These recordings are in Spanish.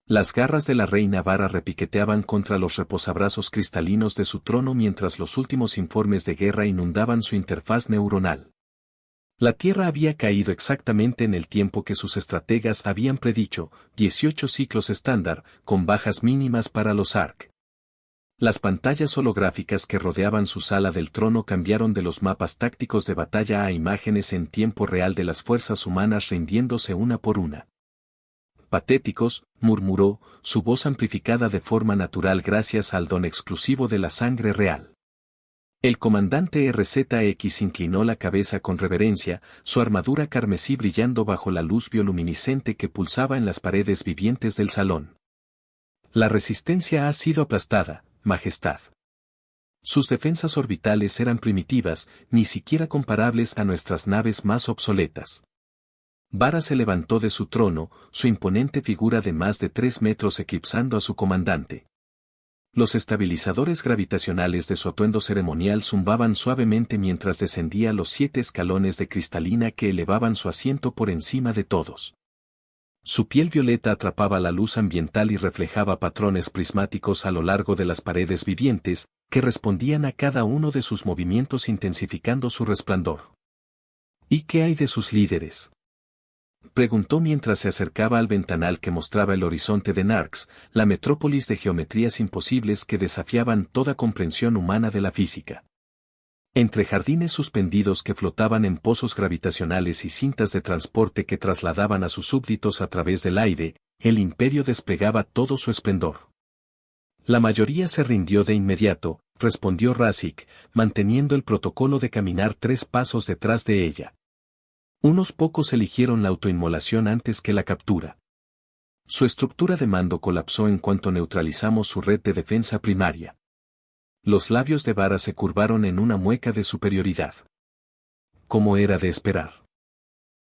Las garras de la reina Vara repiqueteaban contra los reposabrazos cristalinos de su trono mientras los últimos informes de guerra inundaban su interfaz neuronal. La Tierra había caído exactamente en el tiempo que sus estrategas habían predicho, 18 ciclos estándar, con bajas mínimas para los ARC. Las pantallas holográficas que rodeaban su sala del trono cambiaron de los mapas tácticos de batalla a imágenes en tiempo real de las fuerzas humanas rindiéndose una por una. Patéticos, murmuró, su voz amplificada de forma natural gracias al don exclusivo de la sangre real. El comandante RZX inclinó la cabeza con reverencia, su armadura carmesí brillando bajo la luz bioluminiscente que pulsaba en las paredes vivientes del salón. La resistencia ha sido aplastada, Majestad. Sus defensas orbitales eran primitivas, ni siquiera comparables a nuestras naves más obsoletas. Vara se levantó de su trono, su imponente figura de más de 3 metros eclipsando a su comandante. Los estabilizadores gravitacionales de su atuendo ceremonial zumbaban suavemente mientras descendía los 7 escalones de cristalina que elevaban su asiento por encima de todos. Su piel violeta atrapaba la luz ambiental y reflejaba patrones prismáticos a lo largo de las paredes vivientes, que respondían a cada uno de sus movimientos intensificando su resplandor. ¿Y qué hay de sus líderes?, preguntó mientras se acercaba al ventanal que mostraba el horizonte de Narx, la metrópolis de geometrías imposibles que desafiaban toda comprensión humana de la física. Entre jardines suspendidos que flotaban en pozos gravitacionales y cintas de transporte que trasladaban a sus súbditos a través del aire, el imperio desplegaba todo su esplendor. La mayoría se rindió de inmediato, respondió Razik, manteniendo el protocolo de caminar 3 pasos detrás de ella. Unos pocos eligieron la autoinmolación antes que la captura. Su estructura de mando colapsó en cuanto neutralizamos su red de defensa primaria. Los labios de Vara se curvaron en una mueca de superioridad. Como era de esperar.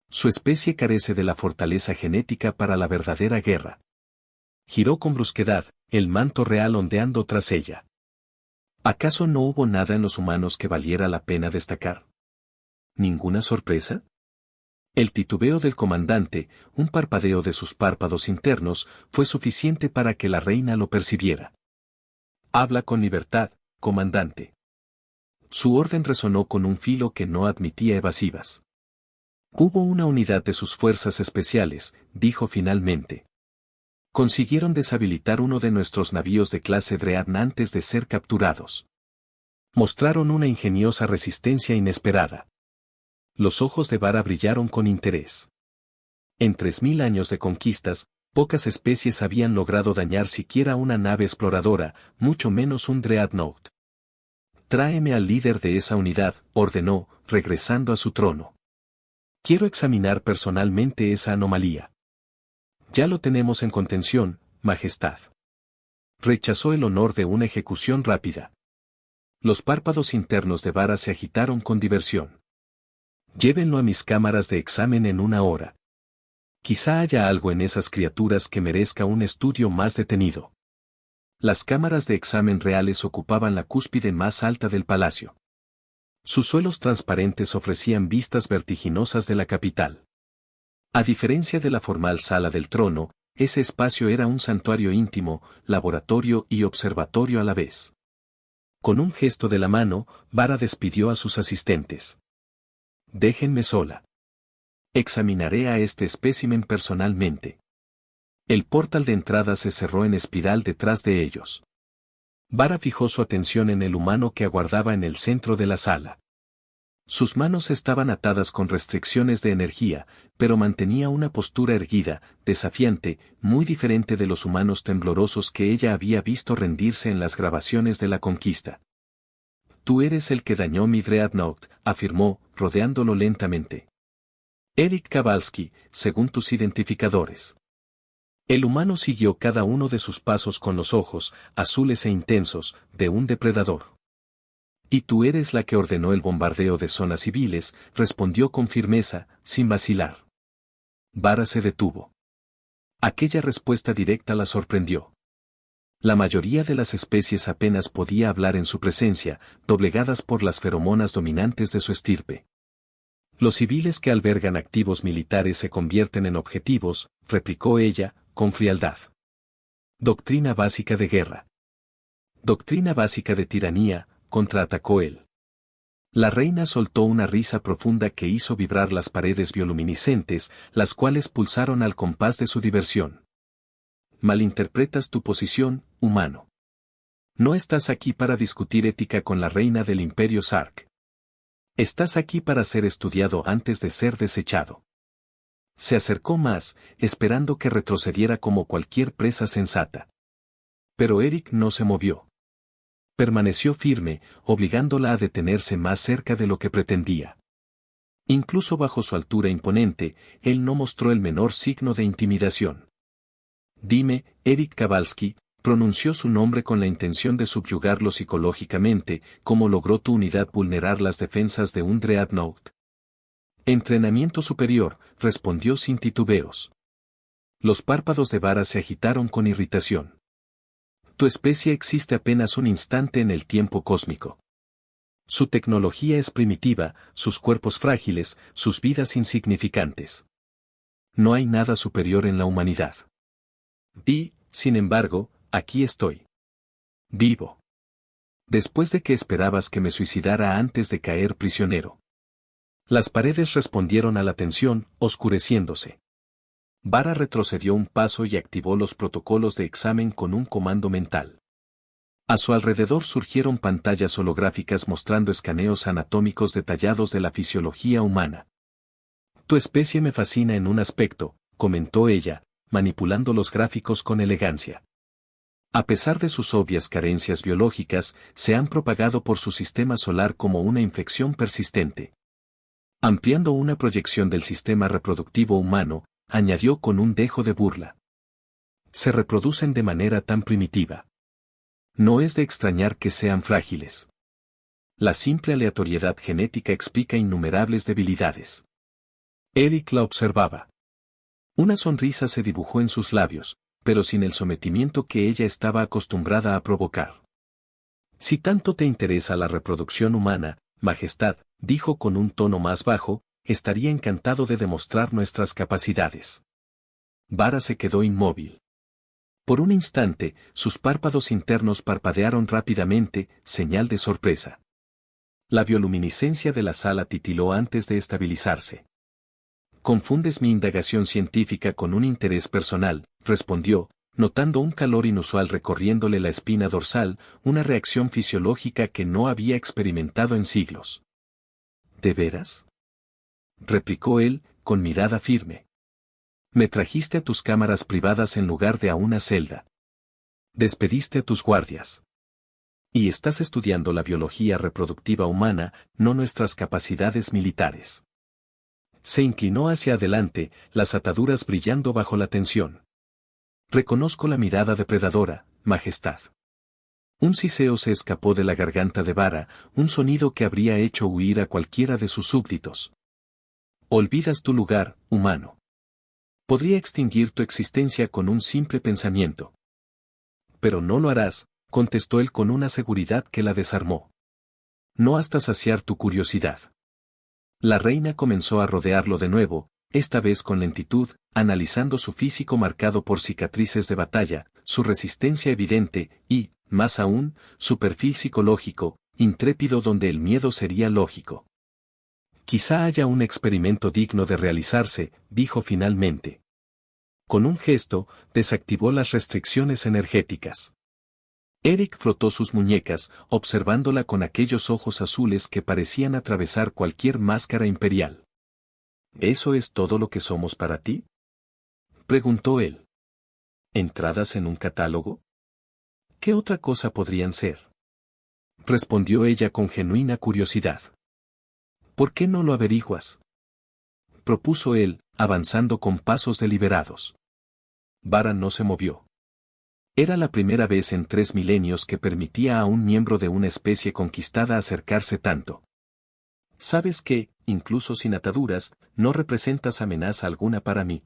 Su especie carece de la fortaleza genética para la verdadera guerra. Giró con brusquedad, el manto real ondeando tras ella. ¿Acaso no hubo nada en los humanos que valiera la pena destacar? ¿Ninguna sorpresa? El titubeo del comandante, un parpadeo de sus párpados internos, fue suficiente para que la reina lo percibiera. Habla con libertad, comandante. Su orden resonó con un filo que no admitía evasivas. Hubo una unidad de sus fuerzas especiales, dijo finalmente. Consiguieron deshabilitar uno de nuestros navíos de clase Dreadnought antes de ser capturados. Mostraron una ingeniosa resistencia inesperada. Los ojos de Vara brillaron con interés. En 3000 años de conquistas, pocas especies habían logrado dañar siquiera una nave exploradora, mucho menos un Dreadnought. Tráeme al líder de esa unidad, ordenó, regresando a su trono. Quiero examinar personalmente esa anomalía. Ya lo tenemos en contención, Majestad. Rechazó el honor de una ejecución rápida. Los párpados internos de Vara se agitaron con diversión. Llévenlo a mis cámaras de examen en 1 hora. Quizá haya algo en esas criaturas que merezca un estudio más detenido. Las cámaras de examen reales ocupaban la cúspide más alta del palacio. Sus suelos transparentes ofrecían vistas vertiginosas de la capital. A diferencia de la formal sala del trono, ese espacio era un santuario íntimo, laboratorio y observatorio a la vez. Con un gesto de la mano, Vara despidió a sus asistentes. Déjenme sola. Examinaré a este espécimen personalmente. El portal de entrada se cerró en espiral detrás de ellos. Vara fijó su atención en el humano que aguardaba en el centro de la sala. Sus manos estaban atadas con restricciones de energía, pero mantenía una postura erguida, desafiante, muy diferente de los humanos temblorosos que ella había visto rendirse en las grabaciones de la conquista. Tú eres el que dañó mi Dreadnought, afirmó, rodeándolo lentamente. Eric Kowalski, según tus identificadores. El humano siguió cada uno de sus pasos con los ojos, azules e intensos, de un depredador. Y tú eres la que ordenó el bombardeo de zonas civiles, respondió con firmeza, sin vacilar. Vara se detuvo. Aquella respuesta directa la sorprendió. La mayoría de las especies apenas podía hablar en su presencia, doblegadas por las feromonas dominantes de su estirpe. Los civiles que albergan activos militares se convierten en objetivos, replicó ella, con frialdad. Doctrina básica de guerra. Doctrina básica de tiranía, contraatacó él. La reina soltó una risa profunda que hizo vibrar las paredes bioluminiscentes, las cuales pulsaron al compás de su diversión. Malinterpretas tu posición, humano. No estás aquí para discutir ética con la reina del Imperio Sark. Estás aquí para ser estudiado antes de ser desechado. Se acercó más, esperando que retrocediera como cualquier presa sensata. Pero Eric no se movió. Permaneció firme, obligándola a detenerse más cerca de lo que pretendía. Incluso bajo su altura imponente, él no mostró el menor signo de intimidación. Dime, Eric Kowalski, pronunció su nombre con la intención de subyugarlo psicológicamente, como logró tu unidad vulnerar las defensas de un Dreadnought. Entrenamiento superior, respondió sin titubeos. Los párpados de Vara se agitaron con irritación. Tu especie existe apenas un instante en el tiempo cósmico. Su tecnología es primitiva, sus cuerpos frágiles, sus vidas insignificantes. No hay nada superior en la humanidad. Y, sin embargo, aquí estoy. Vivo. Después de que esperabas que me suicidara antes de caer prisionero. Las paredes respondieron a la tensión, oscureciéndose. Vara retrocedió un paso y activó los protocolos de examen con un comando mental. A su alrededor surgieron pantallas holográficas mostrando escaneos anatómicos detallados de la fisiología humana. Tu especie me fascina en un aspecto, comentó ella, manipulando los gráficos con elegancia. A pesar de sus obvias carencias biológicas, se han propagado por su sistema solar como una infección persistente. Ampliando una proyección del sistema reproductivo humano, añadió con un dejo de burla. Se reproducen de manera tan primitiva. No es de extrañar que sean frágiles. La simple aleatoriedad genética explica innumerables debilidades. Eric la observaba. Una sonrisa se dibujó en sus labios, pero sin el sometimiento que ella estaba acostumbrada a provocar. Si tanto te interesa la reproducción humana, Majestad, dijo con un tono más bajo, estaría encantado de demostrar nuestras capacidades. Vara se quedó inmóvil. Por un instante, sus párpados internos parpadearon rápidamente, señal de sorpresa. La bioluminiscencia de la sala titiló antes de estabilizarse. Confundes mi indagación científica con un interés personal, respondió, notando un calor inusual recorriéndole la espina dorsal, una reacción fisiológica que no había experimentado en siglos. ¿De veras?, replicó él, con mirada firme. Me trajiste a tus cámaras privadas en lugar de a una celda. Despediste a tus guardias. Y estás estudiando la biología reproductiva humana, no nuestras capacidades militares. Se inclinó hacia adelante, las ataduras brillando bajo la tensión. Reconozco la mirada depredadora, Majestad. Un siseo se escapó de la garganta de Vara, un sonido que habría hecho huir a cualquiera de sus súbditos. Olvidas tu lugar, humano. Podría extinguir tu existencia con un simple pensamiento. Pero no lo harás, contestó él con una seguridad que la desarmó. No hasta saciar tu curiosidad. La reina comenzó a rodearlo de nuevo, esta vez con lentitud, analizando su físico marcado por cicatrices de batalla, su resistencia evidente y, más aún, su perfil psicológico, intrépido donde el miedo sería lógico. Quizá haya un experimento digno de realizarse, dijo finalmente. Con un gesto, desactivó las restricciones energéticas. Eric frotó sus muñecas, observándola con aquellos ojos azules que parecían atravesar cualquier máscara imperial. ¿Eso es todo lo que somos para ti?, preguntó él. ¿Entradas en un catálogo? ¿Qué otra cosa podrían ser?, respondió ella con genuina curiosidad. ¿Por qué no lo averiguas?, propuso él, avanzando con pasos deliberados. Vara no se movió. Era la primera vez en 3 milenios que permitía a un miembro de una especie conquistada acercarse tanto. Sabes que, incluso sin ataduras, no representas amenaza alguna para mí.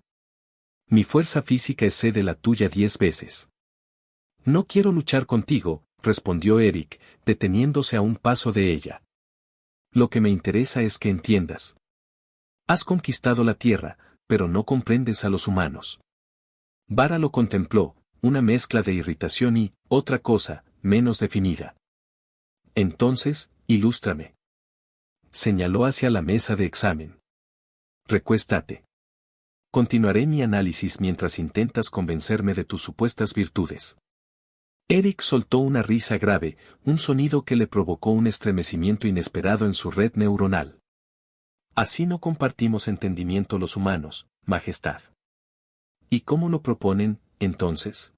Mi fuerza física excede la tuya 10 veces. No quiero luchar contigo, respondió Eric, deteniéndose a un paso de ella. Lo que me interesa es que entiendas. Has conquistado la tierra, pero no comprendes a los humanos. Vara lo contempló, una mezcla de irritación y, otra cosa, menos definida. Entonces, ilústrame. Señaló hacia la mesa de examen. Recuéstate. Continuaré mi análisis mientras intentas convencerme de tus supuestas virtudes. Eric soltó una risa grave, un sonido que le provocó un estremecimiento inesperado en su red neuronal. Así no compartimos entendimiento los humanos, Majestad. ¿Y cómo lo proponen, entonces?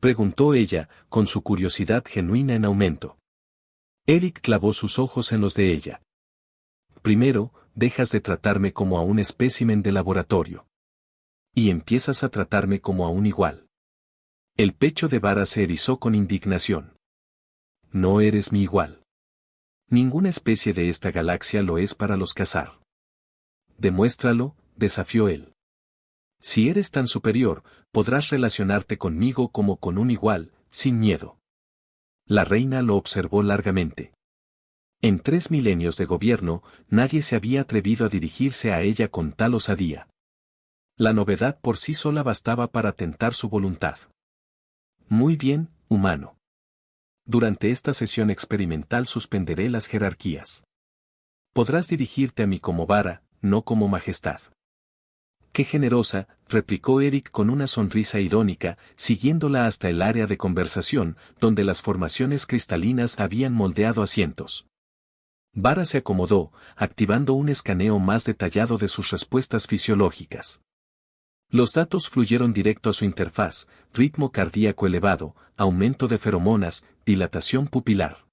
Preguntó ella, con su curiosidad genuina en aumento. Eric clavó sus ojos en los de ella. Primero, dejas de tratarme como a un espécimen de laboratorio. Y empiezas a tratarme como a un igual. El pecho de Vara se erizó con indignación. No eres mi igual. Ninguna especie de esta galaxia lo es para los cazar. Demuéstralo, desafió él. Si eres tan superior, podrás relacionarte conmigo como con un igual, sin miedo. La reina lo observó largamente. En 3 milenios de gobierno, nadie se había atrevido a dirigirse a ella con tal osadía. La novedad por sí sola bastaba para tentar su voluntad. Muy bien, humano. Durante esta sesión experimental suspenderé las jerarquías. Podrás dirigirte a mí como Vara, no como Majestad. Qué generosa, replicó Eric con una sonrisa irónica, siguiéndola hasta el área de conversación, donde las formaciones cristalinas habían moldeado asientos. Vara se acomodó, activando un escaneo más detallado de sus respuestas fisiológicas. Los datos fluyeron directo a su interfaz, ritmo cardíaco elevado, aumento de feromonas, dilatación pupilar.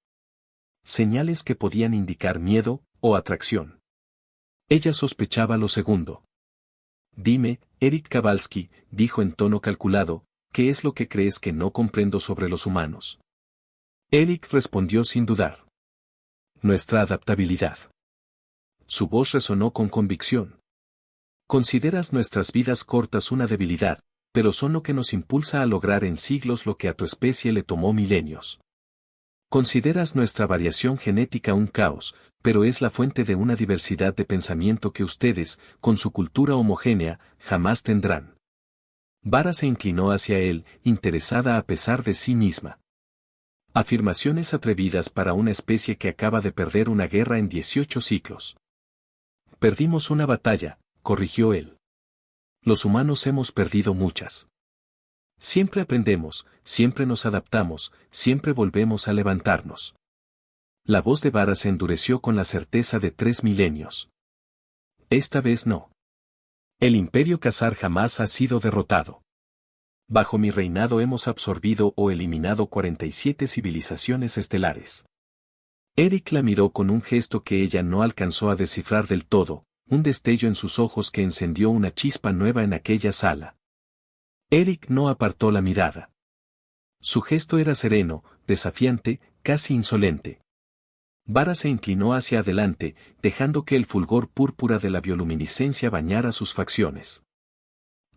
Señales que podían indicar miedo o atracción. Ella sospechaba lo segundo. Dime, Eric Kowalski, dijo en tono calculado, ¿qué es lo que crees que no comprendo sobre los humanos? Eric respondió sin dudar. Nuestra adaptabilidad. Su voz resonó con convicción. Consideras nuestras vidas cortas una debilidad, pero son lo que nos impulsa a lograr en siglos lo que a tu especie le tomó milenios. Consideras nuestra variación genética un caos, pero es la fuente de una diversidad de pensamiento que ustedes, con su cultura homogénea, jamás tendrán. Vara se inclinó hacia él, interesada a pesar de sí misma. Afirmaciones atrevidas para una especie que acaba de perder una guerra en 18 ciclos. Perdimos una batalla, corrigió él. Los humanos hemos perdido muchas. Siempre aprendemos, siempre nos adaptamos, siempre volvemos a levantarnos. La voz de Vara se endureció con la certeza de 3 milenios. Esta vez no. El Imperio Khazar jamás ha sido derrotado. Bajo mi reinado hemos absorbido o eliminado 47 civilizaciones estelares. Eric la miró con un gesto que ella no alcanzó a descifrar del todo, un destello en sus ojos que encendió una chispa nueva en aquella sala. Eric no apartó la mirada. Su gesto era sereno, desafiante, casi insolente. Vara se inclinó hacia adelante, dejando que el fulgor púrpura de la bioluminiscencia bañara sus facciones.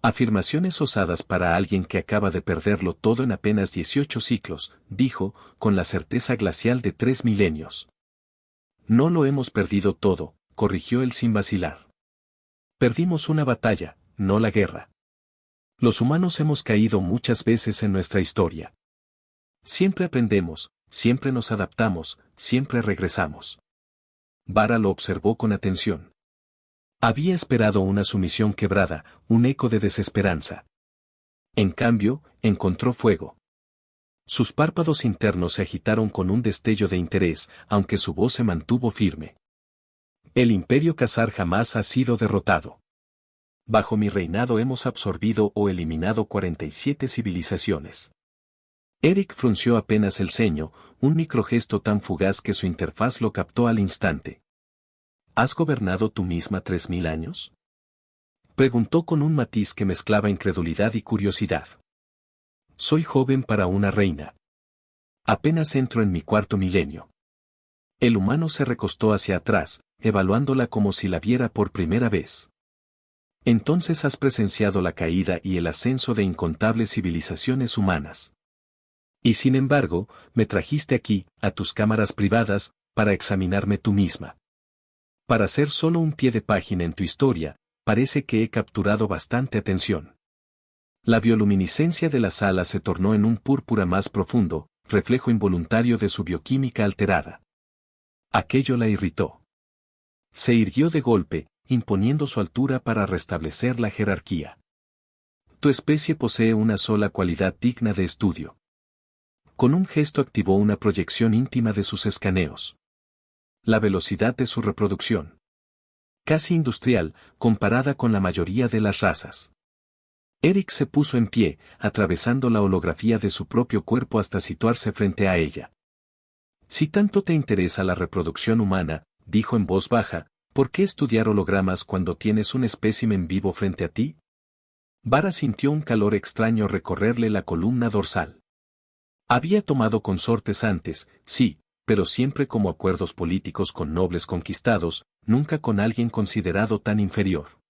Afirmaciones osadas para alguien que acaba de perderlo todo en apenas 18 ciclos, dijo, con la certeza glacial de 3 milenios. No lo hemos perdido todo, corrigió él sin vacilar. Perdimos una batalla, no la guerra. Los humanos hemos caído muchas veces en nuestra historia. Siempre aprendemos, siempre nos adaptamos, siempre regresamos. Vara lo observó con atención. Había esperado una sumisión quebrada, un eco de desesperanza. En cambio, encontró fuego. Sus párpados internos se agitaron con un destello de interés, aunque su voz se mantuvo firme. El Imperio Khazar jamás ha sido derrotado. Bajo mi reinado hemos absorbido o eliminado 47 civilizaciones. Eric frunció apenas el ceño, un microgesto tan fugaz que su interfaz lo captó al instante. ¿Has gobernado tú misma 3000 años? Preguntó con un matiz que mezclaba incredulidad y curiosidad. Soy joven para una reina. Apenas entro en mi 4º milenio. El humano se recostó hacia atrás, evaluándola como si la viera por primera vez. Entonces has presenciado la caída y el ascenso de incontables civilizaciones humanas. Y sin embargo, me trajiste aquí, a tus cámaras privadas, para examinarme tú misma. Para ser solo un pie de página en tu historia, parece que he capturado bastante atención. La bioluminiscencia de la sala se tornó en un púrpura más profundo, reflejo involuntario de su bioquímica alterada. Aquello la irritó. Se irguió de golpe, imponiendo su altura para restablecer la jerarquía. Tu especie posee una sola cualidad digna de estudio. Con un gesto activó una proyección íntima de sus escaneos. La velocidad de su reproducción. Casi industrial, comparada con la mayoría de las razas. Eric se puso en pie, atravesando la holografía de su propio cuerpo hasta situarse frente a ella. Si tanto te interesa la reproducción humana, dijo en voz baja, ¿por qué estudiar hologramas cuando tienes un espécimen vivo frente a ti? Vara sintió un calor extraño recorrerle la columna dorsal. Había tomado consortes antes, sí, pero siempre como acuerdos políticos con nobles conquistados, nunca con alguien considerado tan inferior.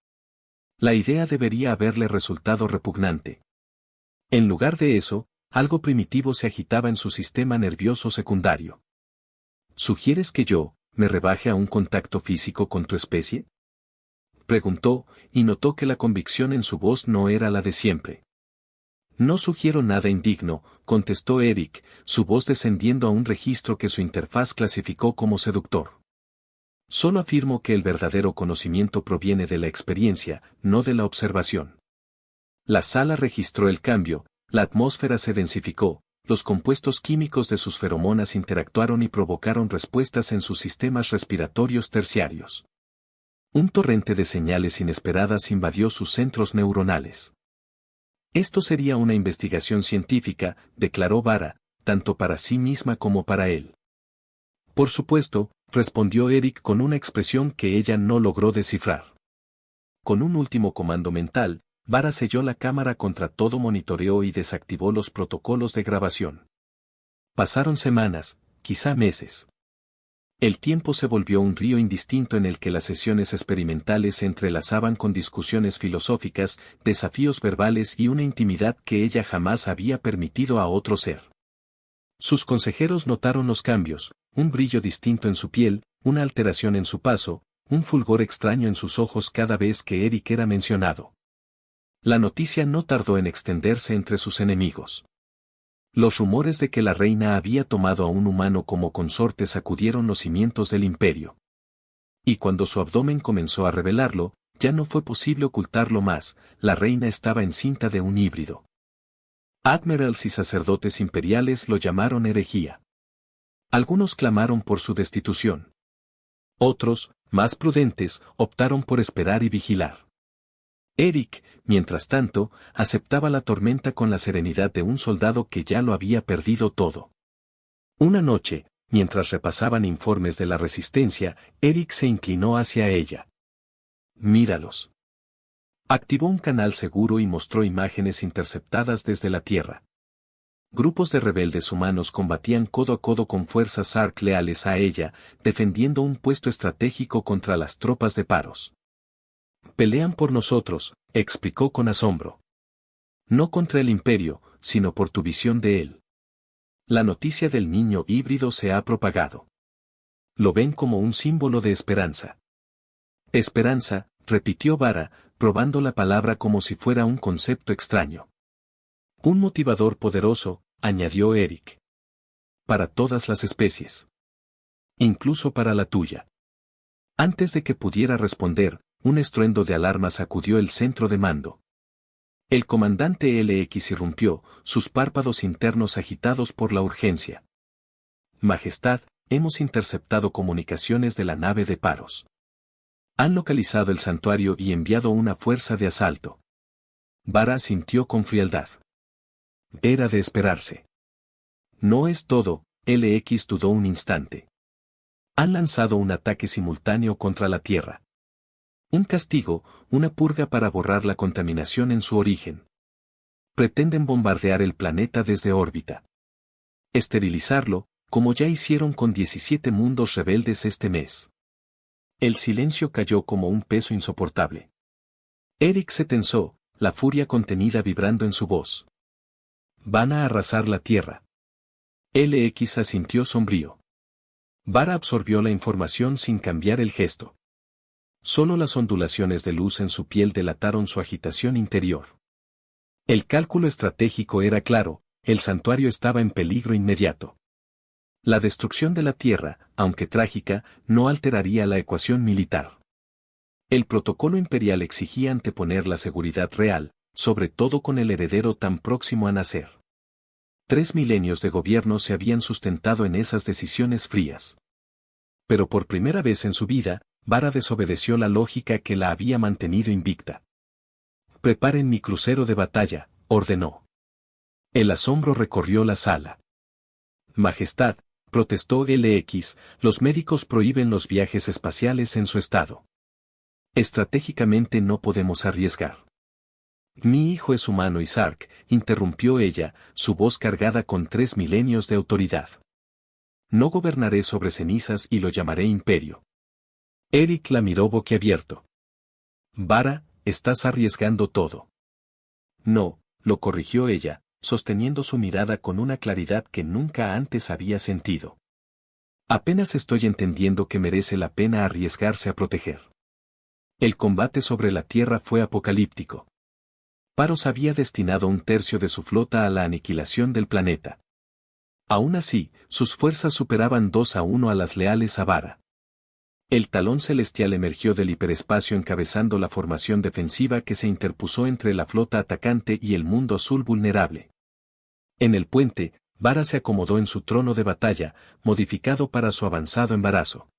La idea debería haberle resultado repugnante. En lugar de eso, algo primitivo se agitaba en su sistema nervioso secundario. ¿Sugieres que yo me rebaje a un contacto físico con tu especie? Preguntó, y notó que la convicción en su voz no era la de siempre. No sugiero nada indigno, contestó Eric, su voz descendiendo a un registro que su interfaz clasificó como seductor. Solo afirmo que el verdadero conocimiento proviene de la experiencia, no de la observación. La sala registró el cambio, la atmósfera se densificó, los compuestos químicos de sus feromonas interactuaron y provocaron respuestas en sus sistemas respiratorios terciarios. Un torrente de señales inesperadas invadió sus centros neuronales. Esto sería una investigación científica, declaró Vara, tanto para sí misma como para él. Por supuesto, respondió Eric con una expresión que ella no logró descifrar. Con un último comando mental, Vara selló la cámara contra todo monitoreo y desactivó los protocolos de grabación. Pasaron semanas, quizá meses. El tiempo se volvió un río indistinto en el que las sesiones experimentales se entrelazaban con discusiones filosóficas, desafíos verbales y una intimidad que ella jamás había permitido a otro ser. Sus consejeros notaron los cambios, un brillo distinto en su piel, una alteración en su paso, un fulgor extraño en sus ojos cada vez que Eric era mencionado. La noticia no tardó en extenderse entre sus enemigos. Los rumores de que la reina había tomado a un humano como consorte sacudieron los cimientos del imperio. Y cuando su abdomen comenzó a revelarlo, ya no fue posible ocultarlo más, la reina estaba encinta de un híbrido. Admirals y sacerdotes imperiales lo llamaron herejía. Algunos clamaron por su destitución. Otros, más prudentes, optaron por esperar y vigilar. Eric, mientras tanto, aceptaba la tormenta con la serenidad de un soldado que ya lo había perdido todo. Una noche, mientras repasaban informes de la resistencia, Eric se inclinó hacia ella. Míralos. Activó un canal seguro y mostró imágenes interceptadas desde la Tierra. Grupos de rebeldes humanos combatían codo a codo con fuerzas Sark leales a ella, defendiendo un puesto estratégico contra las tropas de Paros. Pelean por nosotros, explicó con asombro. No contra el imperio, sino por tu visión de él. La noticia del niño híbrido se ha propagado. Lo ven como un símbolo de esperanza. Esperanza, repitió Vara, probando la palabra como si fuera un concepto extraño. Un motivador poderoso, añadió Eric. Para todas las especies. Incluso para la tuya. Antes de que pudiera responder, un estruendo de alarma sacudió el centro de mando. El comandante LX irrumpió, sus párpados internos agitados por la urgencia. Majestad, hemos interceptado comunicaciones de la nave de Paros. Han localizado el santuario y enviado una fuerza de asalto. Vara sintió con frialdad. Era de esperarse. No es todo, LX dudó un instante. Han lanzado un ataque simultáneo contra la Tierra. Un castigo, una purga para borrar la contaminación en su origen. Pretenden bombardear el planeta desde órbita. Esterilizarlo, como ya hicieron con 17 mundos rebeldes este mes. El silencio cayó como un peso insoportable. Eric se tensó, la furia contenida vibrando en su voz. Van a arrasar la Tierra. LX asintió sombrío. Vara absorbió la información sin cambiar el gesto. Solo las ondulaciones de luz en su piel delataron su agitación interior. El cálculo estratégico era claro, el santuario estaba en peligro inmediato. La destrucción de la Tierra, aunque trágica, no alteraría la ecuación militar. El protocolo imperial exigía anteponer la seguridad real, sobre todo con el heredero tan próximo a nacer. 3 milenios de gobierno se habían sustentado en esas decisiones frías. Pero por primera vez en su vida, Vara desobedeció la lógica que la había mantenido invicta. «Preparen mi crucero de batalla», ordenó. El asombro recorrió la sala. «Majestad», protestó LX, «los médicos prohíben los viajes espaciales en su estado. Estratégicamente no podemos arriesgar». «Mi hijo es humano Isark», interrumpió ella, su voz cargada con 3 milenios de autoridad. «No gobernaré sobre cenizas y lo llamaré imperio». Eric la miró boquiabierto. «Vara, estás arriesgando todo». «No», lo corrigió ella, sosteniendo su mirada con una claridad que nunca antes había sentido. «Apenas estoy entendiendo que merece la pena arriesgarse a proteger». El combate sobre la Tierra fue apocalíptico. Paros había destinado 1/3 de su flota a la aniquilación del planeta. Aún así, sus fuerzas superaban 2-1 a las leales a Vara. El talón celestial emergió del hiperespacio encabezando la formación defensiva que se interpuso entre la flota atacante y el mundo azul vulnerable. En el puente, Vara se acomodó en su trono de batalla, modificado para su avanzado embarazo.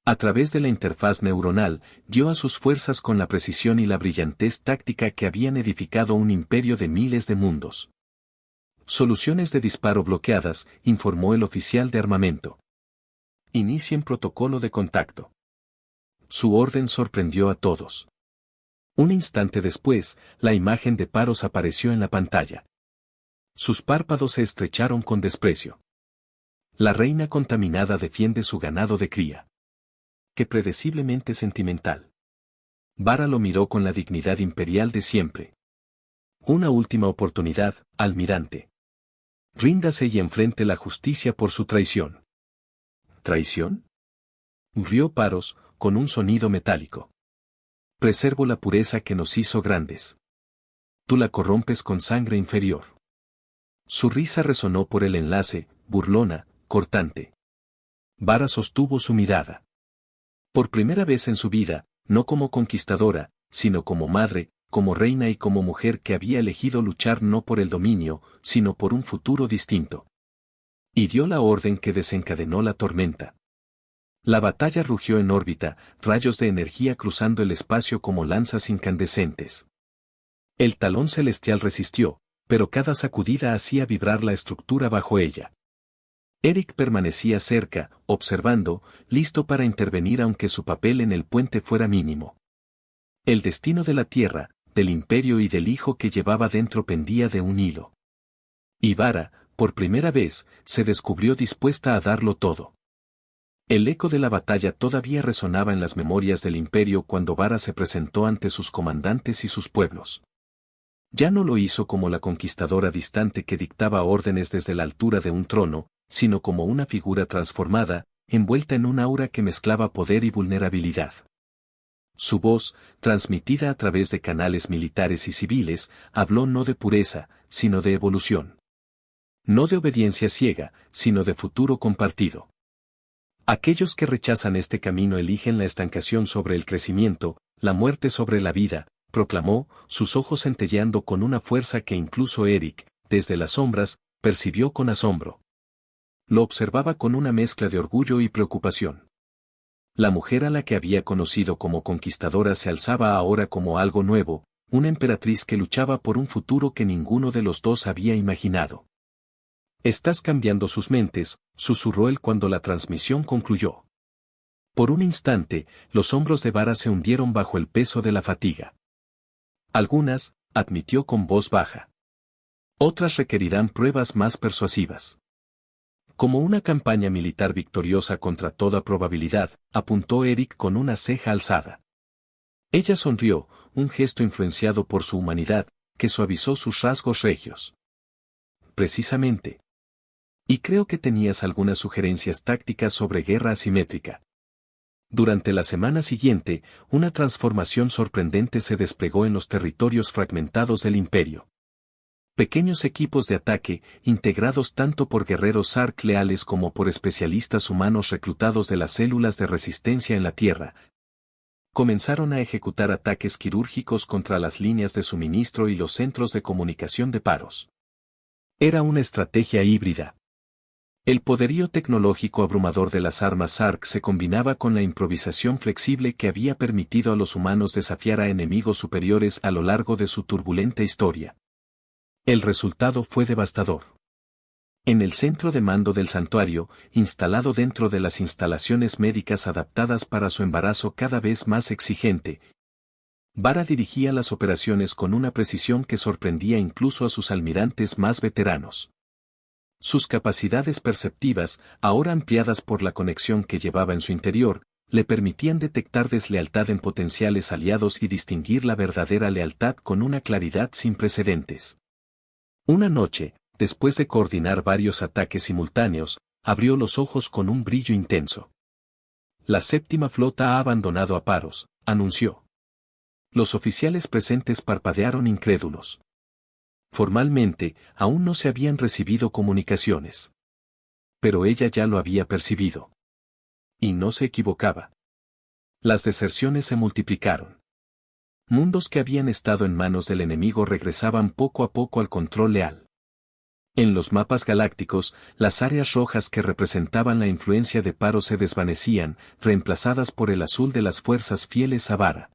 A través de la interfaz neuronal, dio a sus fuerzas con la precisión y la brillantez táctica que habían edificado un imperio de miles de mundos. «Soluciones de disparo bloqueadas», informó el oficial de armamento. «Inicien protocolo de contacto». Su orden sorprendió a todos. Un instante después, la imagen de Paros apareció en la pantalla. Sus párpados se estrecharon con desprecio. «La reina contaminada defiende su ganado de cría». «Qué predeciblemente sentimental». Vara lo miró con la dignidad imperial de siempre. «Una última oportunidad, almirante. Ríndase y enfrente la justicia por su traición». «¿Traición?», rió Paros, con un sonido metálico. «Preservo la pureza que nos hizo grandes. Tú la corrompes con sangre inferior». Su risa resonó por el enlace, burlona, cortante. Vara sostuvo su mirada. Por primera vez en su vida, no como conquistadora, sino como madre, como reina y como mujer que había elegido luchar no por el dominio, sino por un futuro distinto. Y dio la orden que desencadenó la tormenta. La batalla rugió en órbita, rayos de energía cruzando el espacio como lanzas incandescentes. El talón celestial resistió, pero cada sacudida hacía vibrar la estructura bajo ella. Eric permanecía cerca, observando, listo para intervenir aunque su papel en el puente fuera mínimo. El destino de la Tierra, del imperio y del hijo que llevaba dentro pendía de un hilo. Y Vara, por primera vez, se descubrió dispuesta a darlo todo. El eco de la batalla todavía resonaba en las memorias del imperio cuando Vara se presentó ante sus comandantes y sus pueblos. Ya no lo hizo como la conquistadora distante que dictaba órdenes desde la altura de un trono, sino como una figura transformada, envuelta en un aura que mezclaba poder y vulnerabilidad. Su voz, transmitida a través de canales militares y civiles, habló no de pureza, sino de evolución. No de obediencia ciega, sino de futuro compartido. Aquellos que rechazan este camino eligen la estancación sobre el crecimiento, la muerte sobre la vida, proclamó, sus ojos centelleando con una fuerza que incluso Eric, desde las sombras, percibió con asombro. Lo observaba con una mezcla de orgullo y preocupación. La mujer a la que había conocido como conquistadora se alzaba ahora como algo nuevo, una emperatriz que luchaba por un futuro que ninguno de los dos había imaginado. «Estás cambiando sus mentes», susurró él cuando la transmisión concluyó. Por un instante, los hombros de Vara se hundieron bajo el peso de la fatiga. «Algunas», admitió con voz baja. «Otras requerirán pruebas más persuasivas». Como una campaña militar victoriosa contra toda probabilidad, apuntó Eric con una ceja alzada. Ella sonrió, un gesto influenciado por su humanidad, que suavizó sus rasgos regios. «Precisamente. Y creo que tenías algunas sugerencias tácticas sobre guerra asimétrica». Durante la semana siguiente, una transformación sorprendente se desplegó en los territorios fragmentados del imperio. Pequeños equipos de ataque, integrados tanto por guerreros Sark leales como por especialistas humanos reclutados de las células de resistencia en la Tierra, comenzaron a ejecutar ataques quirúrgicos contra las líneas de suministro y los centros de comunicación de Paros. Era una estrategia híbrida. El poderío tecnológico abrumador de las armas Sark se combinaba con la improvisación flexible que había permitido a los humanos desafiar a enemigos superiores a lo largo de su turbulenta historia. El resultado fue devastador. En el centro de mando del santuario, instalado dentro de las instalaciones médicas adaptadas para su embarazo cada vez más exigente, Vara dirigía las operaciones con una precisión que sorprendía incluso a sus almirantes más veteranos. Sus capacidades perceptivas, ahora ampliadas por la conexión que llevaba en su interior, le permitían detectar deslealtad en potenciales aliados y distinguir la verdadera lealtad con una claridad sin precedentes. Una noche, después de coordinar varios ataques simultáneos, abrió los ojos con un brillo intenso. La séptima flota ha abandonado a Paros, anunció. Los oficiales presentes parpadearon incrédulos. Formalmente, aún no se habían recibido comunicaciones. Pero ella ya lo había percibido. Y no se equivocaba. Las deserciones se multiplicaron. Mundos que habían estado en manos del enemigo regresaban poco a poco al control leal. En los mapas galácticos, las áreas rojas que representaban la influencia de Paros se desvanecían, reemplazadas por el azul de las fuerzas fieles a Vara.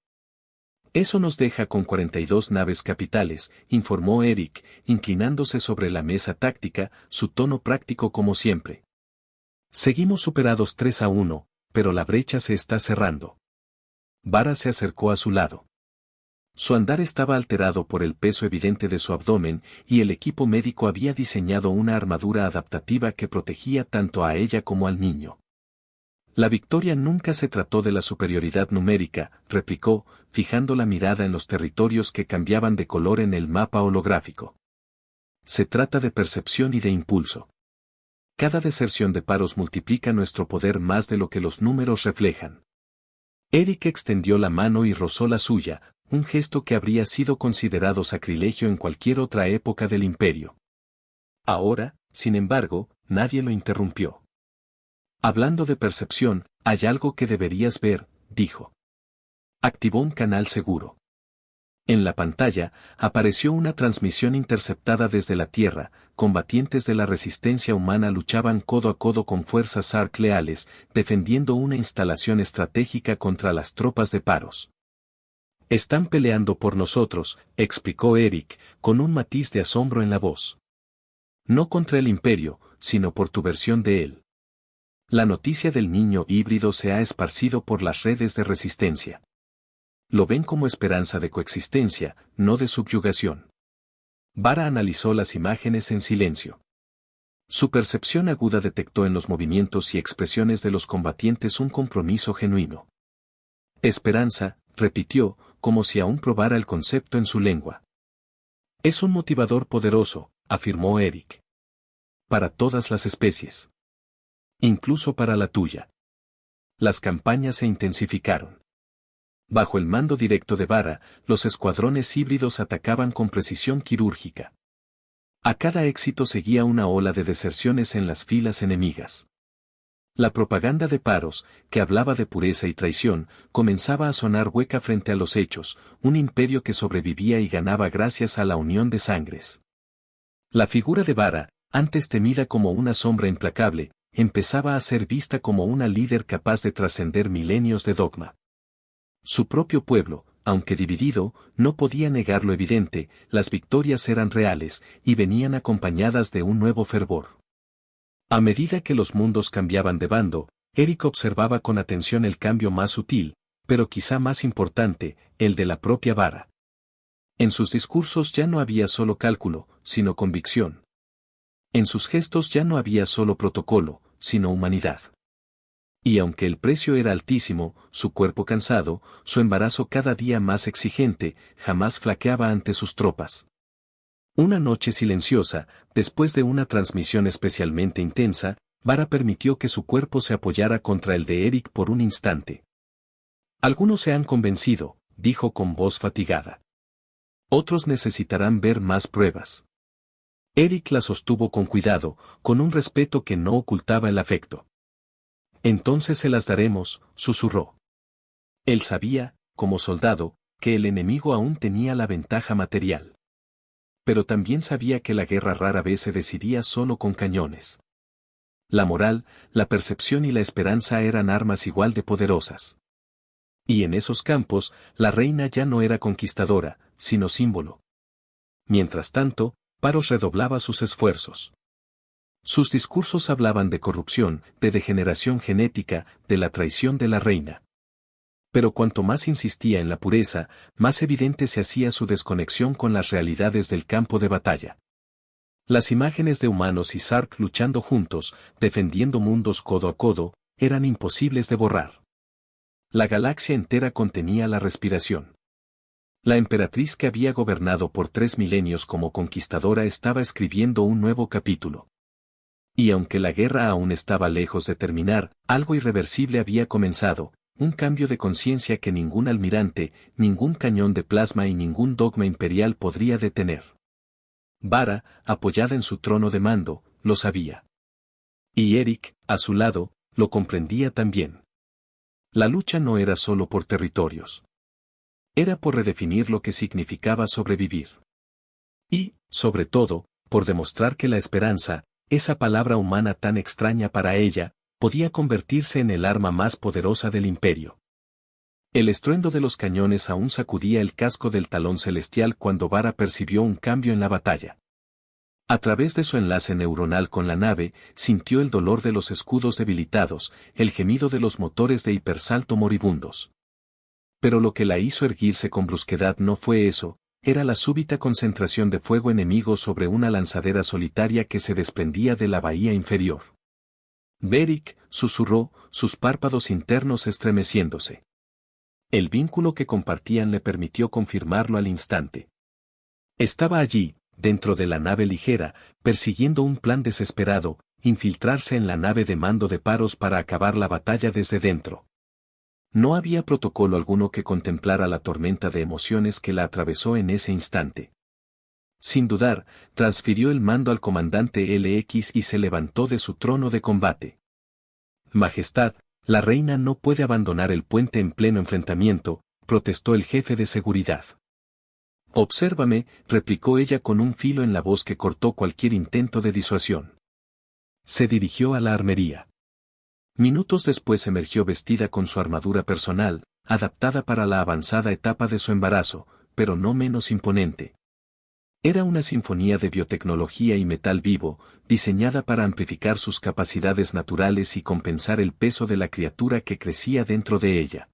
Eso nos deja con 42 naves capitales, informó Eric, inclinándose sobre la mesa táctica, su tono práctico como siempre. Seguimos superados 3-1, pero la brecha se está cerrando. Vara se acercó a su lado. Su andar estaba alterado por el peso evidente de su abdomen, y el equipo médico había diseñado una armadura adaptativa que protegía tanto a ella como al niño. La victoria nunca se trató de la superioridad numérica, replicó, fijando la mirada en los territorios que cambiaban de color en el mapa holográfico. Se trata de percepción y de impulso. Cada deserción de Paros multiplica nuestro poder más de lo que los números reflejan. Eric extendió la mano y rozó la suya, un gesto que habría sido considerado sacrilegio en cualquier otra época del imperio. Ahora, sin embargo, nadie lo interrumpió. Hablando de percepción, hay algo que deberías ver, dijo. Activó un canal seguro. En la pantalla, apareció una transmisión interceptada desde la Tierra. Combatientes de la resistencia humana luchaban codo a codo con fuerzas Sark leales, defendiendo una instalación estratégica contra las tropas de Paros. Están peleando por nosotros, explicó Eric, con un matiz de asombro en la voz. No contra el Imperio, sino por tu versión de él. La noticia del niño híbrido se ha esparcido por las redes de resistencia. Lo ven como esperanza de coexistencia, no de subyugación. Vara analizó las imágenes en silencio. Su percepción aguda detectó en los movimientos y expresiones de los combatientes un compromiso genuino. Esperanza, repitió, como si aún probara el concepto en su lengua. Es un motivador poderoso, afirmó Eric. Para todas las especies. Incluso para la tuya. Las campañas se intensificaron. Bajo el mando directo de Vara, los escuadrones híbridos atacaban con precisión quirúrgica. A cada éxito seguía una ola de deserciones en las filas enemigas. La propaganda de Paros, que hablaba de pureza y traición, comenzaba a sonar hueca frente a los hechos, un imperio que sobrevivía y ganaba gracias a la unión de sangres. La figura de Vara, antes temida como una sombra implacable, empezaba a ser vista como una líder capaz de trascender milenios de dogma. Su propio pueblo, aunque dividido, no podía negar lo evidente, las victorias eran reales, y venían acompañadas de un nuevo fervor. A medida que los mundos cambiaban de bando, Eric observaba con atención el cambio más sutil, pero quizá más importante, el de la propia Vara. En sus discursos ya no había solo cálculo, sino convicción. En sus gestos ya no había solo protocolo, sino humanidad. Y aunque el precio era altísimo, su cuerpo cansado, su embarazo cada día más exigente, jamás flaqueaba ante sus tropas. Una noche silenciosa, después de una transmisión especialmente intensa, Vara permitió que su cuerpo se apoyara contra el de Eric por un instante. Algunos se han convencido, dijo con voz fatigada. Otros necesitarán ver más pruebas. Eric la sostuvo con cuidado, con un respeto que no ocultaba el afecto. Entonces se las daremos, susurró. Él sabía, como soldado, que el enemigo aún tenía la ventaja material. Pero también sabía que la guerra rara vez se decidía solo con cañones. La moral, la percepción y la esperanza eran armas igual de poderosas. Y en esos campos, la reina ya no era conquistadora, sino símbolo. Mientras tanto, Paros redoblaba sus esfuerzos. Sus discursos hablaban de corrupción, de degeneración genética, de la traición de la reina. Pero cuanto más insistía en la pureza, más evidente se hacía su desconexión con las realidades del campo de batalla. Las imágenes de humanos y Sark luchando juntos, defendiendo mundos codo a codo, eran imposibles de borrar. La galaxia entera contenía la respiración. La emperatriz que había gobernado por 3 milenios como conquistadora estaba escribiendo un nuevo capítulo. Y aunque la guerra aún estaba lejos de terminar, algo irreversible había comenzado, un cambio de conciencia que ningún almirante, ningún cañón de plasma y ningún dogma imperial podría detener. Vara, apoyada en su trono de mando, lo sabía. Y Eric, a su lado, lo comprendía también. La lucha no era solo por territorios. Era por redefinir lo que significaba sobrevivir. Y, sobre todo, por demostrar que la esperanza, esa palabra humana tan extraña para ella, podía convertirse en el arma más poderosa del imperio. El estruendo de los cañones aún sacudía el casco del talón celestial cuando Vara percibió un cambio en la batalla. A través de su enlace neuronal con la nave, sintió el dolor de los escudos debilitados, el gemido de los motores de hipersalto moribundos. Pero lo que la hizo erguirse con brusquedad no fue eso, era la súbita concentración de fuego enemigo sobre una lanzadera solitaria que se desprendía de la bahía inferior. Beric, susurró, sus párpados internos estremeciéndose. El vínculo que compartían le permitió confirmarlo al instante. Estaba allí, dentro de la nave ligera, persiguiendo un plan desesperado, infiltrarse en la nave de mando de Paros para acabar la batalla desde dentro. No había protocolo alguno que contemplara la tormenta de emociones que la atravesó en ese instante. Sin dudar, transfirió el mando al comandante LX y se levantó de su trono de combate. Majestad, la reina no puede abandonar el puente en pleno enfrentamiento, protestó el jefe de seguridad. Obsérvame, replicó ella con un filo en la voz que cortó cualquier intento de disuasión. Se dirigió a la armería. Minutos después emergió vestida con su armadura personal, adaptada para la avanzada etapa de su embarazo, pero no menos imponente. Era una sinfonía de biotecnología y metal vivo, diseñada para amplificar sus capacidades naturales y compensar el peso de la criatura que crecía dentro de ella.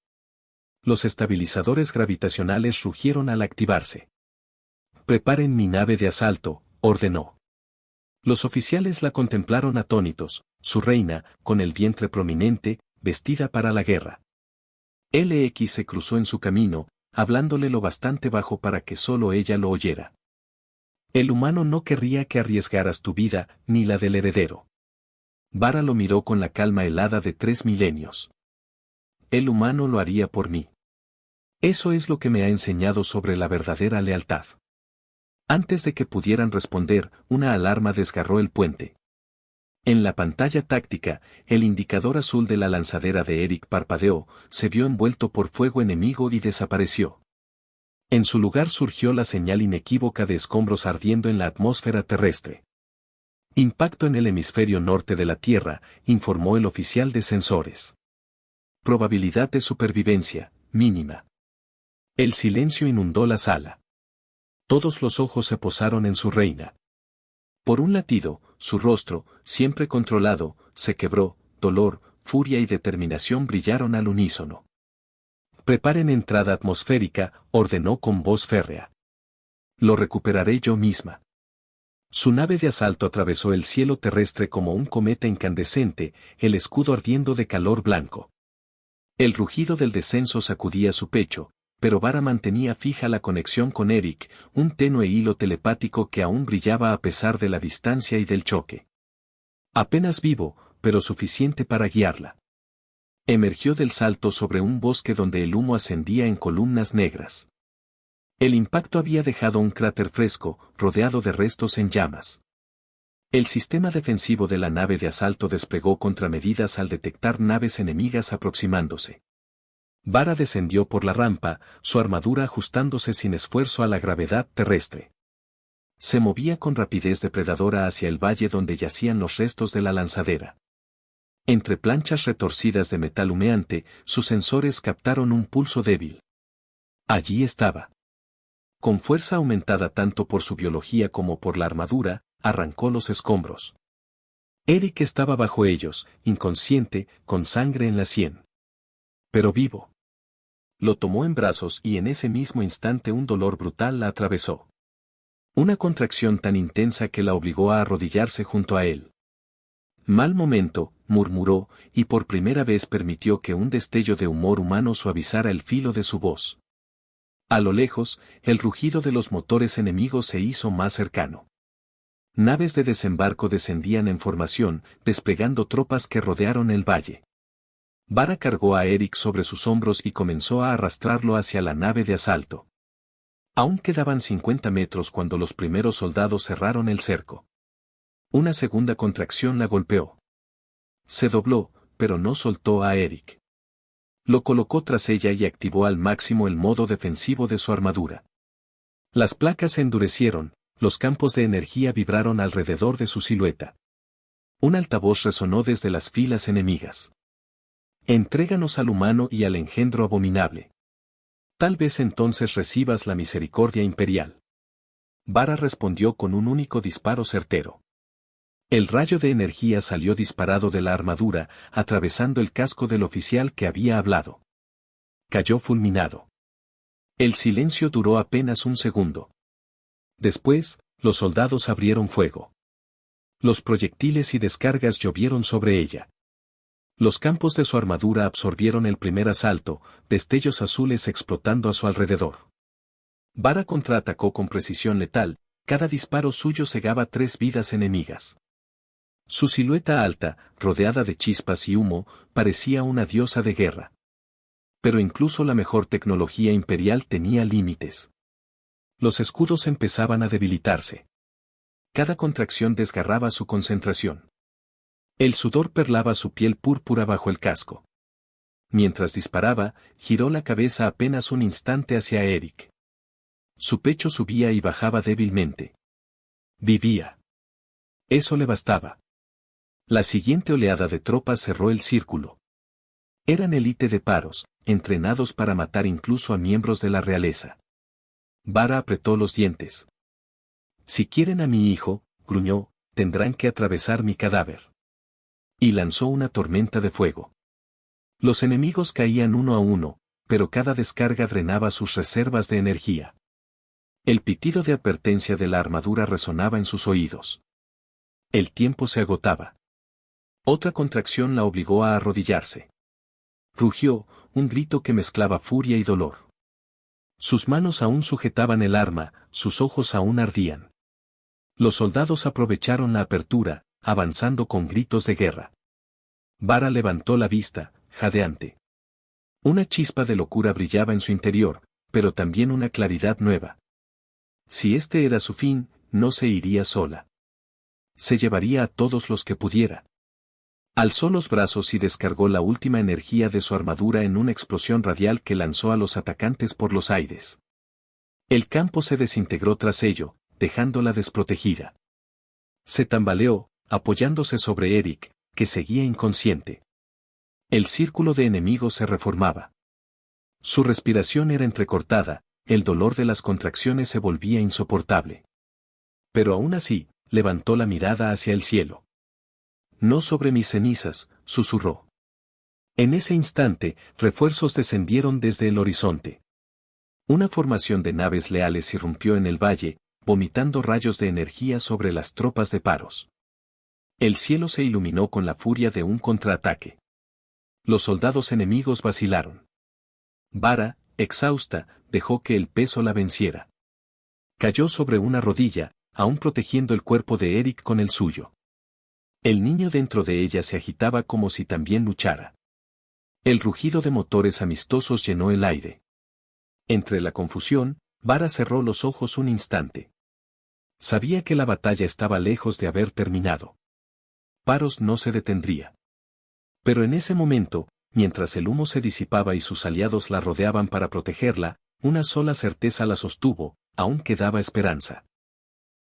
Los estabilizadores gravitacionales rugieron al activarse. «Preparen mi nave de asalto», ordenó. Los oficiales la contemplaron atónitos, su reina, con el vientre prominente, vestida para la guerra. LX se cruzó en su camino, hablándole lo bastante bajo para que solo ella lo oyera. El humano no querría que arriesgaras tu vida, ni la del heredero. Vara lo miró con la calma helada de 3 milenios. El humano lo haría por mí. Eso es lo que me ha enseñado sobre la verdadera lealtad. Antes de que pudieran responder, una alarma desgarró el puente. En la pantalla táctica, el indicador azul de la lanzadera de Eric parpadeó, se vio envuelto por fuego enemigo y desapareció. En su lugar surgió la señal inequívoca de escombros ardiendo en la atmósfera terrestre. Impacto en el hemisferio norte de la Tierra, informó el oficial de sensores. Probabilidad de supervivencia, mínima. El silencio inundó la sala. Todos los ojos se posaron en su reina. Por un latido, su rostro, siempre controlado, se quebró, dolor, furia y determinación brillaron al unísono. «Preparen entrada atmosférica», ordenó con voz férrea. «Lo recuperaré yo misma». Su nave de asalto atravesó el cielo terrestre como un cometa incandescente, el escudo ardiendo de calor blanco. El rugido del descenso sacudía su pecho, pero Vara mantenía fija la conexión con Eric, un tenue hilo telepático que aún brillaba a pesar de la distancia y del choque. Apenas vivo, pero suficiente para guiarla. Emergió del salto sobre un bosque donde el humo ascendía en columnas negras. El impacto había dejado un cráter fresco, rodeado de restos en llamas. El sistema defensivo de la nave de asalto desplegó contramedidas al detectar naves enemigas aproximándose. Vara descendió por la rampa, su armadura ajustándose sin esfuerzo a la gravedad terrestre. Se movía con rapidez depredadora hacia el valle donde yacían los restos de la lanzadera. Entre planchas retorcidas de metal humeante, sus sensores captaron un pulso débil. Allí estaba. Con fuerza aumentada tanto por su biología como por la armadura, arrancó los escombros. Eric estaba bajo ellos, inconsciente, con sangre en la sien. Pero vivo. Lo tomó en brazos y en ese mismo instante un dolor brutal la atravesó. Una contracción tan intensa que la obligó a arrodillarse junto a él. Mal momento, murmuró, y por primera vez permitió que un destello de humor humano suavizara el filo de su voz. A lo lejos, el rugido de los motores enemigos se hizo más cercano. Naves de desembarco descendían en formación, desplegando tropas que rodearon el valle. Vara cargó a Eric sobre sus hombros y comenzó a arrastrarlo hacia la nave de asalto. Aún quedaban 50 metros cuando los primeros soldados cerraron el cerco. Una segunda contracción la golpeó. Se dobló, pero no soltó a Eric. Lo colocó tras ella y activó al máximo el modo defensivo de su armadura. Las placas se endurecieron, los campos de energía vibraron alrededor de su silueta. Un altavoz resonó desde las filas enemigas. Entréganos al humano y al engendro abominable. Tal vez entonces recibas la misericordia imperial. Vara respondió con un único disparo certero. El rayo de energía salió disparado de la armadura, atravesando el casco del oficial que había hablado. Cayó fulminado. El silencio duró apenas un segundo. Después, los soldados abrieron fuego. Los proyectiles y descargas llovieron sobre ella. Los campos de su armadura absorbieron el primer asalto, destellos azules explotando a su alrededor. Vara contraatacó con precisión letal, cada disparo suyo cegaba 3 vidas enemigas. Su silueta alta, rodeada de chispas y humo, parecía una diosa de guerra. Pero incluso la mejor tecnología imperial tenía límites. Los escudos empezaban a debilitarse. Cada contracción desgarraba su concentración. El sudor perlaba su piel púrpura bajo el casco. Mientras disparaba, giró la cabeza apenas un instante hacia Eric. Su pecho subía y bajaba débilmente. Vivía. Eso le bastaba. La siguiente oleada de tropas cerró el círculo. Eran élite de paros, entrenados para matar incluso a miembros de la realeza. Vara apretó los dientes. Si quieren a mi hijo, gruñó, tendrán que atravesar mi cadáver. Y lanzó una tormenta de fuego. Los enemigos caían uno a uno, pero cada descarga drenaba sus reservas de energía. El pitido de advertencia de la armadura resonaba en sus oídos. El tiempo se agotaba. Otra contracción la obligó a arrodillarse. Rugió, un grito que mezclaba furia y dolor. Sus manos aún sujetaban el arma, sus ojos aún ardían. Los soldados aprovecharon la apertura, avanzando con gritos de guerra. Vara levantó la vista, jadeante. Una chispa de locura brillaba en su interior, pero también una claridad nueva. Si este era su fin, no se iría sola. Se llevaría a todos los que pudiera. Alzó los brazos y descargó la última energía de su armadura en una explosión radial que lanzó a los atacantes por los aires. El campo se desintegró tras ello, dejándola desprotegida. Se tambaleó, apoyándose sobre Eric, que seguía inconsciente. El círculo de enemigos se reformaba. Su respiración era entrecortada, el dolor de las contracciones se volvía insoportable. Pero aún así, levantó la mirada hacia el cielo. No sobre mis cenizas, susurró. En ese instante, refuerzos descendieron desde el horizonte. Una formación de naves leales irrumpió en el valle, vomitando rayos de energía sobre las tropas de paros. El cielo se iluminó con la furia de un contraataque. Los soldados enemigos vacilaron. Vara, exhausta, dejó que el peso la venciera. Cayó sobre una rodilla, aún protegiendo el cuerpo de Eric con el suyo. El niño dentro de ella se agitaba como si también luchara. El rugido de motores amistosos llenó el aire. Entre la confusión, Vara cerró los ojos un instante. Sabía que la batalla estaba lejos de haber terminado. Paros no se detendría. Pero en ese momento, mientras el humo se disipaba y sus aliados la rodeaban para protegerla, una sola certeza la sostuvo: aún quedaba esperanza.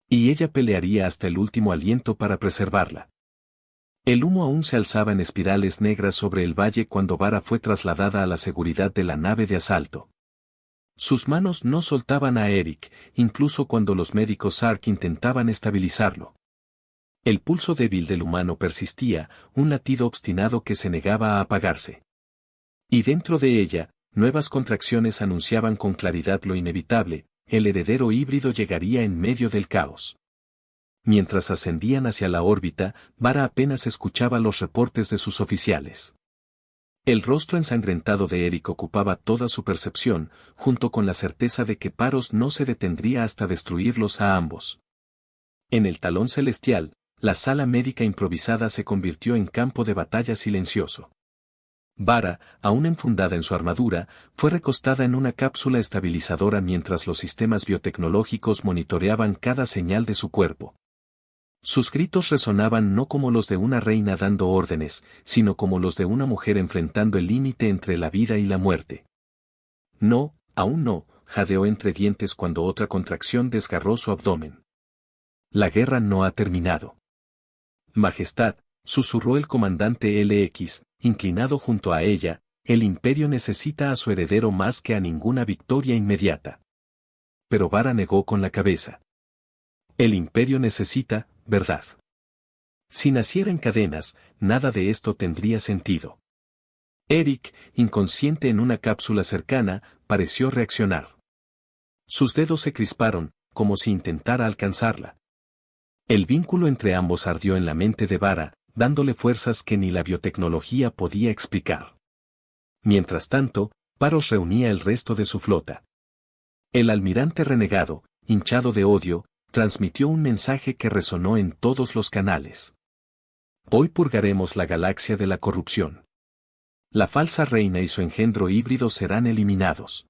Y ella pelearía hasta el último aliento para preservarla. El humo aún se alzaba en espirales negras sobre el valle cuando Vara fue trasladada a la seguridad de la nave de asalto. Sus manos no soltaban a Eric, incluso cuando los médicos Sark intentaban estabilizarlo. El pulso débil del humano persistía, un latido obstinado que se negaba a apagarse. Y dentro de ella, nuevas contracciones anunciaban con claridad lo inevitable: el heredero híbrido llegaría en medio del caos. Mientras ascendían hacia la órbita, Vara apenas escuchaba los reportes de sus oficiales. El rostro ensangrentado de Eric ocupaba toda su percepción, junto con la certeza de que Paros no se detendría hasta destruirlos a ambos. En el talón celestial, la sala médica improvisada se convirtió en campo de batalla silencioso. Vara, aún enfundada en su armadura, fue recostada en una cápsula estabilizadora mientras los sistemas biotecnológicos monitoreaban cada señal de su cuerpo. Sus gritos resonaban no como los de una reina dando órdenes, sino como los de una mujer enfrentando el límite entre la vida y la muerte. No, aún no, jadeó entre dientes cuando otra contracción desgarró su abdomen. La guerra no ha terminado. Majestad, susurró el comandante LX, inclinado junto a ella: el imperio necesita a su heredero más que a ninguna victoria inmediata. Pero Vara negó con la cabeza. El imperio necesita, ¿verdad? Si naciera en cadenas, nada de esto tendría sentido. Eric, inconsciente en una cápsula cercana, pareció reaccionar. Sus dedos se crisparon, como si intentara alcanzarla. El vínculo entre ambos ardió en la mente de Vara, dándole fuerzas que ni la biotecnología podía explicar. Mientras tanto, Paros reunía el resto de su flota. El almirante renegado, hinchado de odio, transmitió un mensaje que resonó en todos los canales. Hoy purgaremos la galaxia de la corrupción. La falsa reina y su engendro híbrido serán eliminados.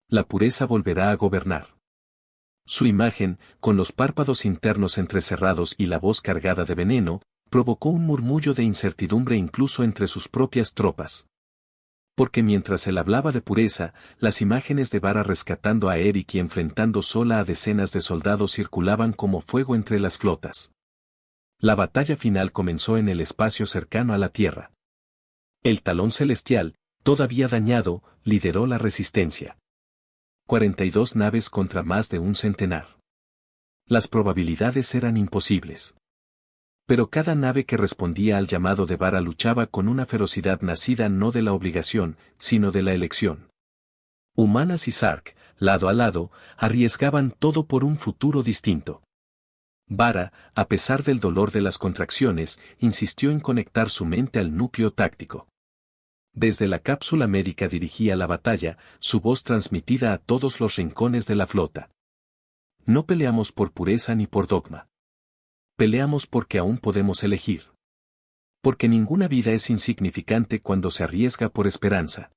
La pureza volverá a gobernar. Su imagen, con los párpados internos entrecerrados y la voz cargada de veneno, provocó un murmullo de incertidumbre incluso entre sus propias tropas. Porque mientras él hablaba de pureza, las imágenes de Vara rescatando a Eric y enfrentando sola a decenas de soldados circulaban como fuego entre las flotas. La batalla final comenzó en el espacio cercano a la Tierra. El talón celestial, todavía dañado, lideró la resistencia. 42 naves contra más de un centenar. Las probabilidades eran imposibles. Pero cada nave que respondía al llamado de Vara luchaba con una ferocidad nacida no de la obligación, sino de la elección. Humanas y Sark, lado a lado, arriesgaban todo por un futuro distinto. Vara, a pesar del dolor de las contracciones, insistió en conectar su mente al núcleo táctico. Desde la cápsula médica dirigía la batalla, su voz transmitida a todos los rincones de la flota. No peleamos por pureza ni por dogma. Peleamos porque aún podemos elegir. Porque ninguna vida es insignificante cuando se arriesga por esperanza.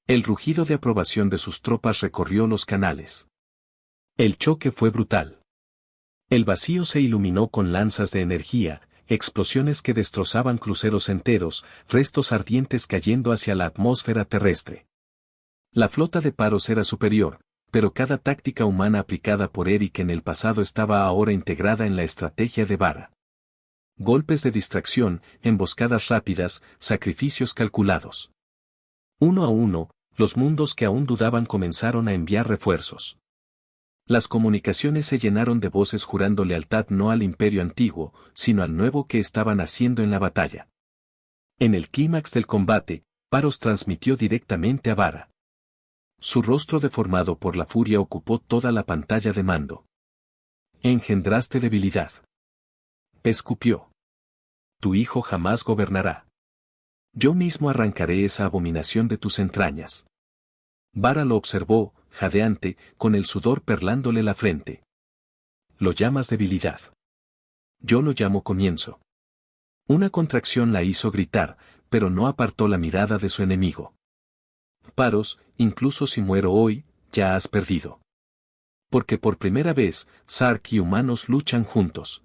El rugido de aprobación de sus tropas recorrió los canales. El choque fue brutal. El vacío se iluminó con lanzas de energía, explosiones que destrozaban cruceros enteros, restos ardientes cayendo hacia la atmósfera terrestre. La flota de Paros era superior, pero cada táctica humana aplicada por Eric en el pasado estaba ahora integrada en la estrategia de Vara. Golpes de distracción, emboscadas rápidas, sacrificios calculados. Uno a uno, los mundos que aún dudaban comenzaron a enviar refuerzos. Las comunicaciones se llenaron de voces jurando lealtad no al imperio antiguo, sino al nuevo que estaban haciendo en la batalla. En el clímax del combate, Paros transmitió directamente a Vara. Su rostro deformado por la furia ocupó toda la pantalla de mando. Engendraste debilidad. Escupió. Tu hijo jamás gobernará. Yo mismo arrancaré esa abominación de tus entrañas. Vara lo observó, jadeante, con el sudor perlándole la frente. Lo llamas debilidad. Yo lo llamo comienzo. Una contracción la hizo gritar, pero no apartó la mirada de su enemigo. Paros, incluso si muero hoy, ya has perdido. Porque por primera vez, Sark y humanos luchan juntos.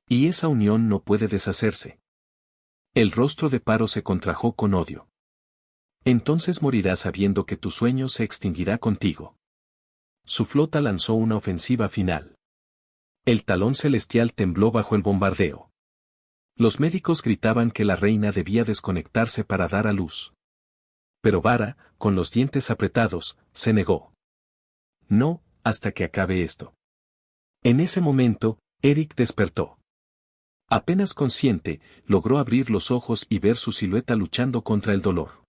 Y esa unión no puede deshacerse. El rostro de Paro se contrajo con odio. Entonces morirás sabiendo que tu sueño se extinguirá contigo. Su flota lanzó una ofensiva final. El talón celestial tembló bajo el bombardeo. Los médicos gritaban que la reina debía desconectarse para dar a luz. Pero Vara, con los dientes apretados, se negó. No, hasta que acabe esto. En ese momento, Eric despertó. Apenas consciente, logró abrir los ojos y ver su silueta luchando contra el dolor.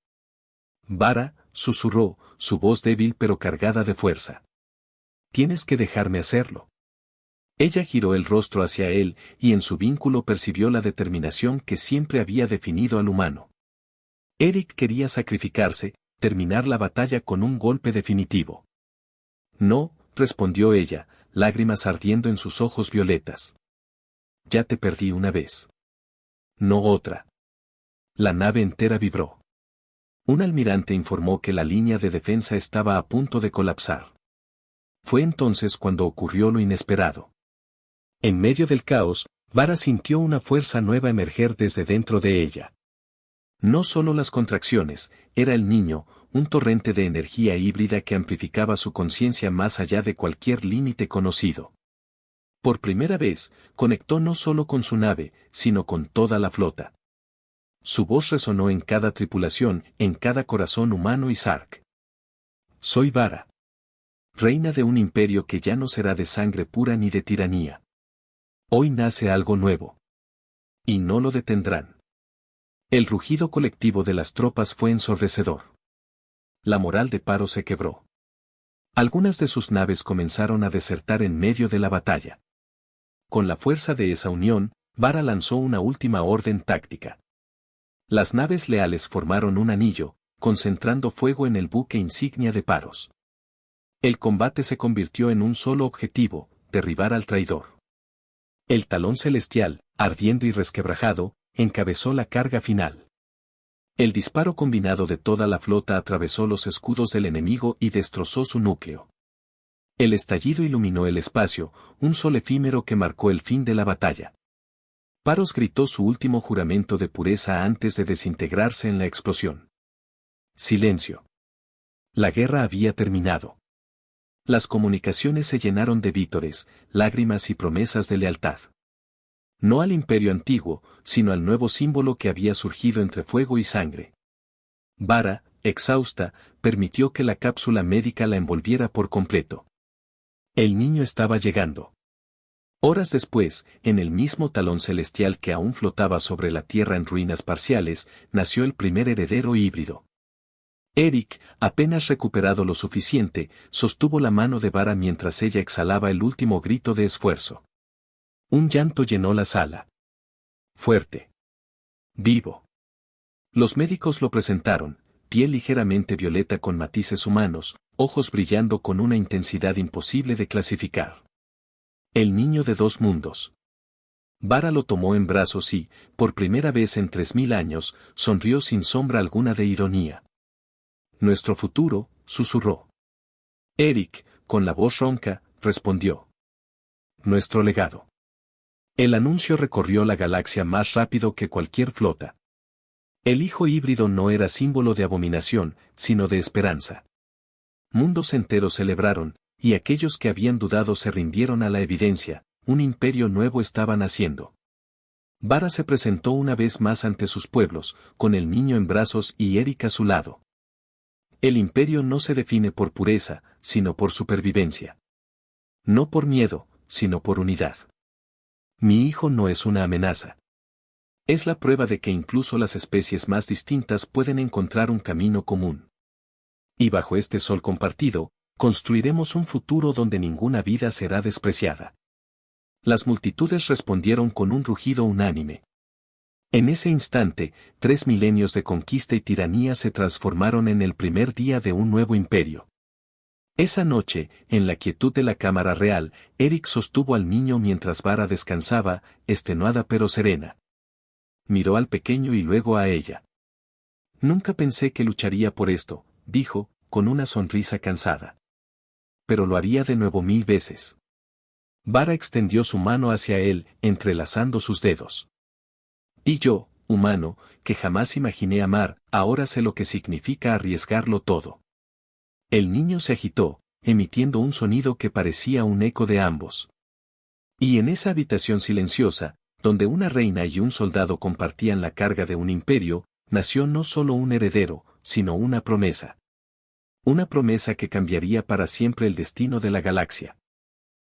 Vara, susurró, su voz débil pero cargada de fuerza. Tienes que dejarme hacerlo. Ella giró el rostro hacia él, y en su vínculo percibió la determinación que siempre había definido al humano. Eric quería sacrificarse, terminar la batalla con un golpe definitivo. No, respondió ella, lágrimas ardiendo en sus ojos violetas. Ya te perdí una vez. No otra. La nave entera vibró. Un almirante informó que la línea de defensa estaba a punto de colapsar. Fue entonces cuando ocurrió lo inesperado. En medio del caos, Vara sintió una fuerza nueva emerger desde dentro de ella. No solo las contracciones, era el niño, un torrente de energía híbrida que amplificaba su conciencia más allá de cualquier límite conocido. Por primera vez, conectó no solo con su nave, sino con toda la flota. Su voz resonó en cada tripulación, en cada corazón humano y Sark. Soy Vara. Reina de un imperio que ya no será de sangre pura ni de tiranía. Hoy nace algo nuevo. Y no lo detendrán. El rugido colectivo de las tropas fue ensordecedor. La moral de Paro se quebró. Algunas de sus naves comenzaron a desertar en medio de la batalla. Con la fuerza de esa unión, Vara lanzó una última orden táctica. Las naves leales formaron un anillo, concentrando fuego en el buque insignia de Paros. El combate se convirtió en un solo objetivo, derribar al traidor. El talón celestial, ardiendo y resquebrajado, encabezó la carga final. El disparo combinado de toda la flota atravesó los escudos del enemigo y destrozó su núcleo. El estallido iluminó el espacio, un sol efímero que marcó el fin de la batalla. Paros gritó su último juramento de pureza antes de desintegrarse en la explosión. Silencio. La guerra había terminado. Las comunicaciones se llenaron de vítores, lágrimas y promesas de lealtad. No al imperio antiguo, sino al nuevo símbolo que había surgido entre fuego y sangre. Vara, exhausta, permitió que la cápsula médica la envolviera por completo. El niño estaba llegando. Horas después, en el mismo talón celestial que aún flotaba sobre la Tierra en ruinas parciales, nació el primer heredero híbrido. Eric, apenas recuperado lo suficiente, sostuvo la mano de Vara mientras ella exhalaba el último grito de esfuerzo. Un llanto llenó la sala. Fuerte. Vivo. Los médicos lo presentaron, piel ligeramente violeta con matices humanos, ojos brillando con una intensidad imposible de clasificar. El niño de dos mundos. Vara lo tomó en brazos y, por primera vez en 3000 años, sonrió sin sombra alguna de ironía. Nuestro futuro, susurró. Eric, con la voz ronca, respondió. Nuestro legado. El anuncio recorrió la galaxia más rápido que cualquier flota. El hijo híbrido no era símbolo de abominación, sino de esperanza. Mundos enteros celebraron, y aquellos que habían dudado se rindieron a la evidencia, un imperio nuevo estaba naciendo. Vara se presentó una vez más ante sus pueblos, con el niño en brazos y Eric a su lado. El imperio no se define por pureza, sino por supervivencia. No por miedo, sino por unidad. Mi hijo no es una amenaza. Es la prueba de que incluso las especies más distintas pueden encontrar un camino común. Y bajo este sol compartido, construiremos un futuro donde ninguna vida será despreciada. Las multitudes respondieron con un rugido unánime. En ese instante, 3 milenios de conquista y tiranía se transformaron en el primer día de un nuevo imperio. Esa noche, en la quietud de la cámara real, Eric sostuvo al niño mientras Vara descansaba, extenuada pero serena. Miró al pequeño y luego a ella. Nunca pensé que lucharía por esto, dijo, con una sonrisa cansada. pero lo haría de nuevo 1000 veces. Vara extendió su mano hacia él, entrelazando sus dedos. Y yo, humano, que jamás imaginé amar, ahora sé lo que significa arriesgarlo todo. El niño se agitó, emitiendo un sonido que parecía un eco de ambos. Y en esa habitación silenciosa, donde una reina y un soldado compartían la carga de un imperio, nació no solo un heredero, sino una promesa. Una promesa que cambiaría para siempre el destino de la galaxia.